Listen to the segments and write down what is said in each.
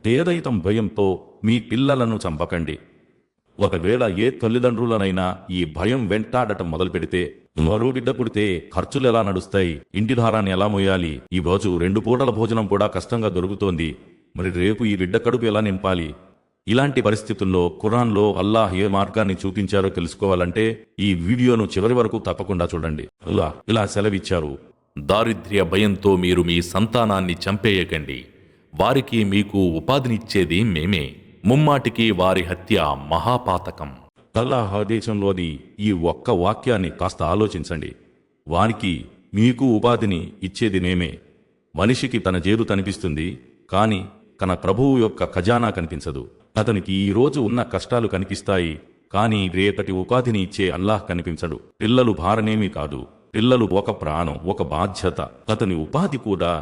పేదరికం భయంతో మీ పిల్లలను చంపకండి. ఒకవేళ ఏ తల్లిదండ్రులనైనా ఈ భయం వెంటాడటం మొదలుపెడితే మరో బిడ్డ పుడితే ఖర్చులు ఎలా నడుస్తాయి, ఇంటి భారాన్ని ఎలా మోయాలి, ఈ రోజు 2 పూటల భోజనం కూడా కష్టంగా దొరుకుతోంది, మరి రేపు ఈ బిడ్డ కడుపు ఎలా నింపాలి? ఇలాంటి పరిస్థితుల్లో ఖురాన్లో అల్లాహ్ ఏ మార్గాన్ని చూపించారో తెలుసుకోవాలంటే ఈ వీడియోను చివరి వరకు తప్పకుండా చూడండి. ఇలా సెలవిచ్చారు: దారిద్ర్య భయంతో మీరు మీ సంతానాన్ని చంపేయకండి. వారికి మీకు ఉపాధినిచ్చేది మేమే. ముమ్మాటికి వారి హత్య మహాపాతకం. అల్లాహ్ ఆదేశంలోని ఈ ఒక్క వాక్యాన్ని కాస్త ఆలోచించండి. వానికి మీకు ఉపాధిని ఇచ్చేది మేమే. మనిషికి తన జేబు కనిపిస్తుంది, కాని తన ప్రభువు యొక్క ఖజానా కనిపించదు. అతనికి ఈ రోజు ఉన్న కష్టాలు కనిపిస్తాయి, కాని రేపటి ఉపాధిని ఇచ్చే అల్లాహ్ కనిపించడు. పిల్లలు భారనేమీ కాదు, పిల్లలు ఒక ప్రాణం, ఒక బాధ్యత. అతని ఉపాధి కూడా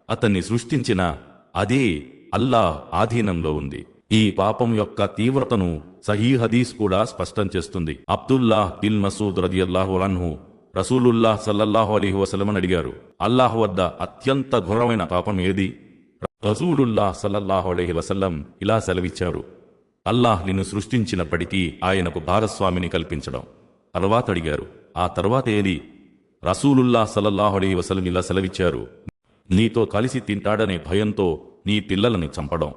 అతన్ని సృష్టించిన అదే అల్లాహ్ ఆధీనంలో ఉంది. ఈ పాపం యొక్క తీవ్రతను సహీ హదీస్ కూడా స్పష్టం చేస్తుంది. అబ్దుల్లాహ్ బిన్ మసూద్ రదియల్లాహు అన్హు రసూలుల్లాహ్ సల్లల్లాహు అలైహి వసల్లం అడిగారు, అల్లాహ్ వద్ద అత్యంత ఘోరమైన పాపం ఏది? రసూలుల్లాహ్ సల్లల్లాహు అలైహి వసల్లం ఇలా సెలవిచ్చారు, అల్లాహ్ నిన్ను సృష్టించినప్పటికీ ఆయనకు భాగస్వామిని కల్పించడం. తర్వాత అడిగారు, ఆ తర్వాత ఏది? రసూలుల్లాహ్ సల్లల్లాహు అలైహి వసల్లం ఇలా సెలవిచ్చారు, నీతో కలిసి తింటాడనే భయంతో నీ పిల్లలని చంపడం.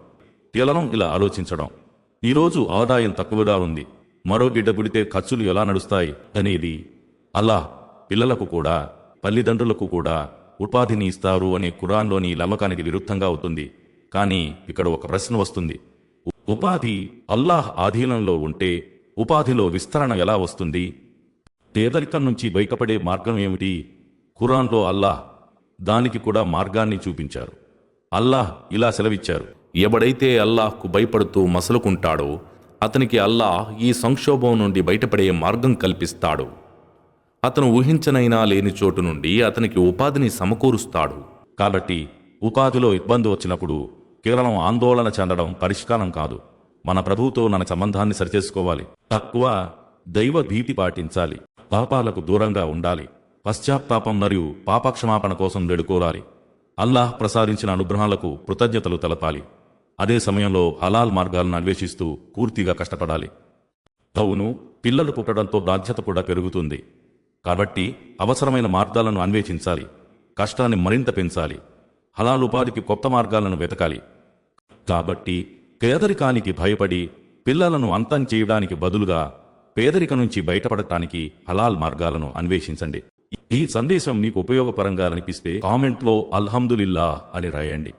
కేవలం ఇలా ఆలోచించడం, ఈరోజు ఆదాయం తక్కువగా ఉంది, మరో బిడ్డ పుడితే ఖర్చులు ఎలా నడుస్తాయి అనేది అల్లాహ్ పిల్లలకు కూడా తల్లిదండ్రులకు కూడా ఉపాధిని ఇస్తారు అనే ఖురాన్లోని నమ్మకానికి విరుద్ధంగా అవుతుంది. కానీ ఇక్కడ ఒక ప్రశ్న వస్తుంది, ఉపాధి అల్లాహ్ ఆధీనంలో ఉంటే ఉపాధిలో విస్తరణ ఎలా వస్తుంది? పేదరికం నుంచి బయటపడే మార్గం ఏమిటి? ఖురాన్లో అల్లాహ్ దానికి కూడా మార్గాన్ని చూపించారు. అల్లాహ్ ఇలా సెలవిచ్చారు, ఎవడైతే అల్లాహ్కు భయపడుతూ మసలుకుంటాడో అతనికి అల్లాహ్ ఈ సంక్షోభం నుండి బయటపడే మార్గం కల్పిస్తాడు. అతను ఊహించనైనా లేని చోటు నుండి అతనికి ఉపాధిని సమకూరుస్తాడు. కాబట్టి ఉపాధిలో ఇబ్బంది వచ్చినప్పుడు కేవలం ఆందోళన చెందడం పరిష్కారం కాదు. మన ప్రభువుతో మన సంబంధాన్ని సరిచేసుకోవాలి. తక్కువ దైవ భీతి పాటించాలి. పాపాలకు దూరంగా ఉండాలి. పశ్చాత్తాపం మరియు పాపక్షమాపణ కోసం వేడుకోవాలి. అల్లాహ్ ప్రసాదించిన అనుగ్రహాలకు కృతజ్ఞతలు తెలపాలి. అదే సమయంలో హలాల్ మార్గాలను అన్వేషిస్తూ పూర్తిగా కష్టపడాలి. అవును, పిల్లలు పుట్టడంతో బాధ్యత కూడా పెరుగుతుంది. కాబట్టి అవసరమైన మార్గాలను అన్వేషించాలి. కష్టాన్ని మరింత పెంచాలి. హలాల్ ఉపాధికి కొత్త మార్గాలను వెతకాలి. కాబట్టి పేదరికానికి భయపడి పిల్లలను అంతం చేయడానికి బదులుగా పేదరిక నుంచి బయటపడటానికి హలాల్ మార్గాలను అన్వేషించండి. ఈ సందేశం మీకు ఉపయోగపరంగా అనిపిస్తే కామెంట్లో అల్హమ్దులిల్లాహ్ అని రాయండి.